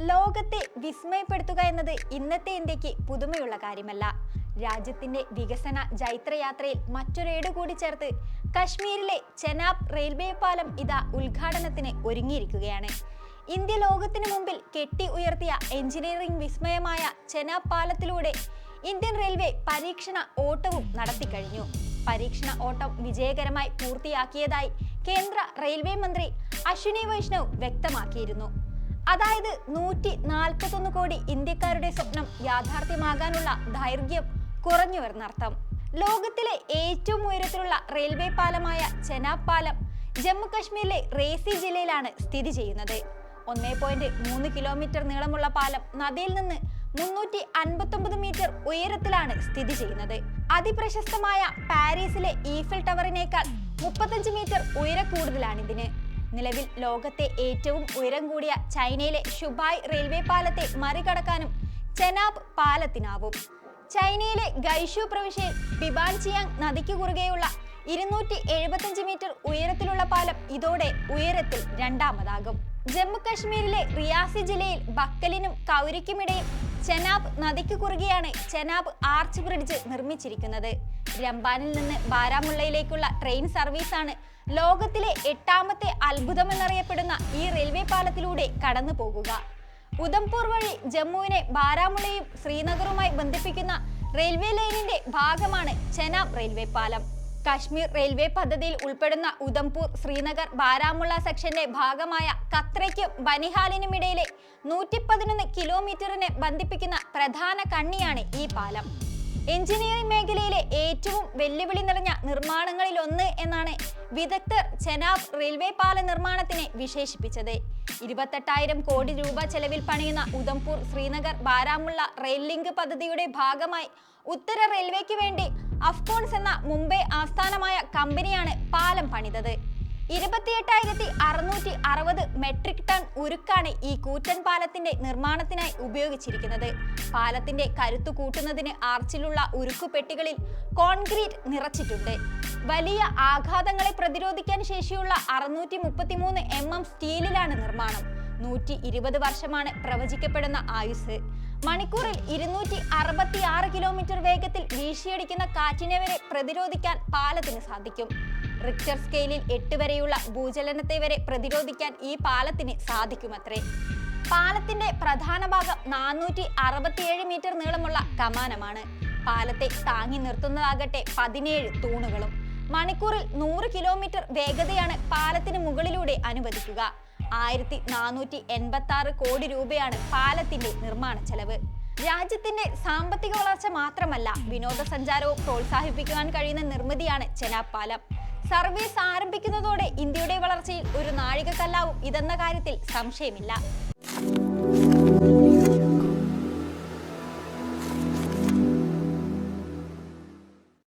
ലോകത്തെ വിസ്മയപ്പെടുത്തുക എന്നത് ഇന്നത്തെ ഇന്ത്യക്ക് പുതുമയുള്ള കാര്യമല്ല. രാജ്യത്തിന്റെ വികസന ജൈത്രയാത്രയിൽ മറ്റൊരേട് കൂടി ചേർത്ത് കശ്മീരിലെ ചെനാബ് റെയിൽവേ പാലം ഇതാ ഉദ്ഘാടനത്തിന് ഒരുങ്ങിയിരിക്കുകയാണ്. ഇന്ത്യ ലോകത്തിന് മുമ്പിൽ കെട്ടി ഉയർത്തിയ എഞ്ചിനീയറിംഗ് വിസ്മയമായ ചെനാബ് പാലത്തിലൂടെ ഇന്ത്യൻ റെയിൽവേ പരീക്ഷണ ഓട്ടവും നടത്തിക്കഴിഞ്ഞു. പരീക്ഷണ ഓട്ടം വിജയകരമായി പൂർത്തിയാക്കിയതായി കേന്ദ്ര റെയിൽവേ മന്ത്രി അശ്വിനി വൈഷ്ണവ് വ്യക്തമാക്കിയിരുന്നു. അതായത് 141 കോടി ഇന്ത്യക്കാരുടെ സ്വപ്നം യാഥാർത്ഥ്യമാകാനുള്ള ദൈർഘ്യം കുറഞ്ഞുവെന്നർത്ഥം. ലോകത്തിലെ ഏറ്റവും ഉയരത്തിലുള്ള റെയിൽവേ പാലമായ ചെനാബ് പാലം ജമ്മു കശ്മീരിലെ റേസി ജില്ലയിലാണ് സ്ഥിതി ചെയ്യുന്നത്. 1.3 കിലോമീറ്റർ നീളമുള്ള പാലം നദിയിൽ നിന്ന് 359 മീറ്റർ ഉയരത്തിലാണ് സ്ഥിതി ചെയ്യുന്നത്. അതിപ്രശസ്തമായ പാരീസിലെ ഈഫൽ ടവറിനേക്കാൾ 35 മീറ്റർ ഉയര കൂടുതലാണിതിന്. നിലവിൽ ലോകത്തെ ഏറ്റവും ഉയരം കൂടിയ ചൈനയിലെ ഷുബായ് റെയിൽവേ പാലത്തെ മറികടക്കാനും ചെനാബ് പാലത്തിനാവും. ചൈനയിലെ ഗൈഷു പ്രവിശ്യയിൽ ബിബാൻചിയാങ് നദിക്ക് കുറുകെയുള്ള 275 മീറ്റർ ഉയരത്തിലുള്ള പാലം ഇതോടെ ഉയരത്തിൽ രണ്ടാമതാകും. ജമ്മു കശ്മീരിലെ റിയാസി ജില്ലയിൽ ബക്കലിനും കൗരിക്കുമിടയിൽ ചെനാബ് നദിക്ക് കുറുകെയാണ് ചെനാബ് ആർച്ച് ബ്രിഡ്ജ് നിർമ്മിച്ചിരിക്കുന്നത്. രംബാനിൽ നിന്ന് ബാരാമുള്ളയിലേക്കുള്ള ട്രെയിൻ സർവീസാണ് ലോകത്തിലെ 8ാമത്തെ അത്ഭുതമെന്നറിയപ്പെടുന്ന ഈ റെയിൽവേ പാലത്തിലൂടെ കടന്നു പോകുക. ഉധംപൂർ വഴി ജമ്മുവിനെ ബാരാമുള്ളയും ശ്രീനഗറുമായി ബന്ധിപ്പിക്കുന്ന റെയിൽവേ ലൈനിന്റെ ഭാഗമാണ് ചെനാബ് റെയിൽവേ പാലം. കശ്മീർ റെയിൽവേ പദ്ധതിയിൽ ഉൾപ്പെടുന്ന ഉധംപൂർ ശ്രീനഗർ ബാരാമുള്ള സെക്ഷന്റെ ഭാഗമായ ഖത്രയ്ക്കും ബനിഹാലിനും ഇടയിലെ 111 കിലോമീറ്ററിനെ ബന്ധിപ്പിക്കുന്ന പ്രധാന കണ്ണിയാണ് ഈ പാലം. എഞ്ചിനീയറിംഗ് മേഖലയിലെ ഏറ്റവും വെല്ലുവിളി നിറഞ്ഞ നിർമ്മാണങ്ങളിലൊന്ന് എന്നാണ് വിദഗ്ധർ ചെനാബ് റെയിൽവേ പാല നിർമ്മാണത്തിനെ വിശേഷിപ്പിച്ചത്. 28,000 കോടി രൂപ ചെലവിൽ പണിയുന്ന ഉധംപൂർ ശ്രീനഗർ ബാരാമുള്ള റെയിൽ ലിങ്ക് പദ്ധതിയുടെ ഭാഗമായി ഉത്തര റെയിൽവേക്ക് വേണ്ടി അഫ്കോൺസ് എന്ന മുംബൈ ആസ്ഥാനമായ കമ്പനിയാണ് പാലം പണിതത്. 28,660 മെട്രിക് ടൺ ഉരുക്കാണ് ഈ കൂറ്റൻ പാലത്തിന്റെ നിർമ്മാണത്തിനായി ഉപയോഗിച്ചിരിക്കുന്നത്. പാലത്തിന്റെ കരുത്തു കൂട്ടുന്നതിന് ആർച്ചിലുള്ള ഉരുക്കുപെട്ടികളിൽ കോൺക്രീറ്റ് നിറച്ചിട്ടുണ്ട്. വലിയ ആഘാതങ്ങളെ പ്രതിരോധിക്കാൻ ശേഷിയുള്ള 633 mm സ്റ്റീലിലാണ് നിർമ്മാണം. 120 വർഷമാണ് പ്രവചിക്കപ്പെടുന്ന ആയുസ്. മണിക്കൂറിൽ 266 കിലോമീറ്റർ വേഗത്തിൽ വീശിയടിക്കുന്ന കാറ്റിനെ വരെ പ്രതിരോധിക്കാൻ പാലത്തിന് സാധിക്കും. റിക്ടർ സ്കെയിലിൽ 8 വരെയുള്ള ഭൂചലനത്തെ വരെ പ്രതിരോധിക്കാൻ ഈ പാലത്തിന് സാധിക്കുമത്രേ. പാലത്തിന്റെ പ്രധാന ഭാഗം 467 മീറ്റർ നീളമുള്ള കമാനമാണ്. പാലത്തെ താങ്ങി നിർത്തുന്നതാകട്ടെ 17 തൂണുകളും. മണിക്കൂറിൽ 100 കിലോമീറ്റർ വേഗതയാണ് പാലത്തിന് മുകളിലൂടെ അനുവദിക്കുക. 1486 കോടി രൂപയാണ് പാലത്തിന്റെ നിർമ്മാണ ചെലവ്. രാജ്യത്തിന്റെ സാമ്പത്തിക വളർച്ച മാത്രമല്ല, വിനോദസഞ്ചാരവും പ്രോത്സാഹിപ്പിക്കുവാൻ കഴിയുന്ന നിർമ്മിതിയാണ് ചെനാബ് പാലം. സർവീസ് ആരംഭിക്കുന്നതോടെ ഇന്ത്യയുടെ വളർച്ചയിൽ ഒരു നാഴികക്കല്ലാവും ഇതെന്ന കാര്യത്തിൽ സംശയമില്ല.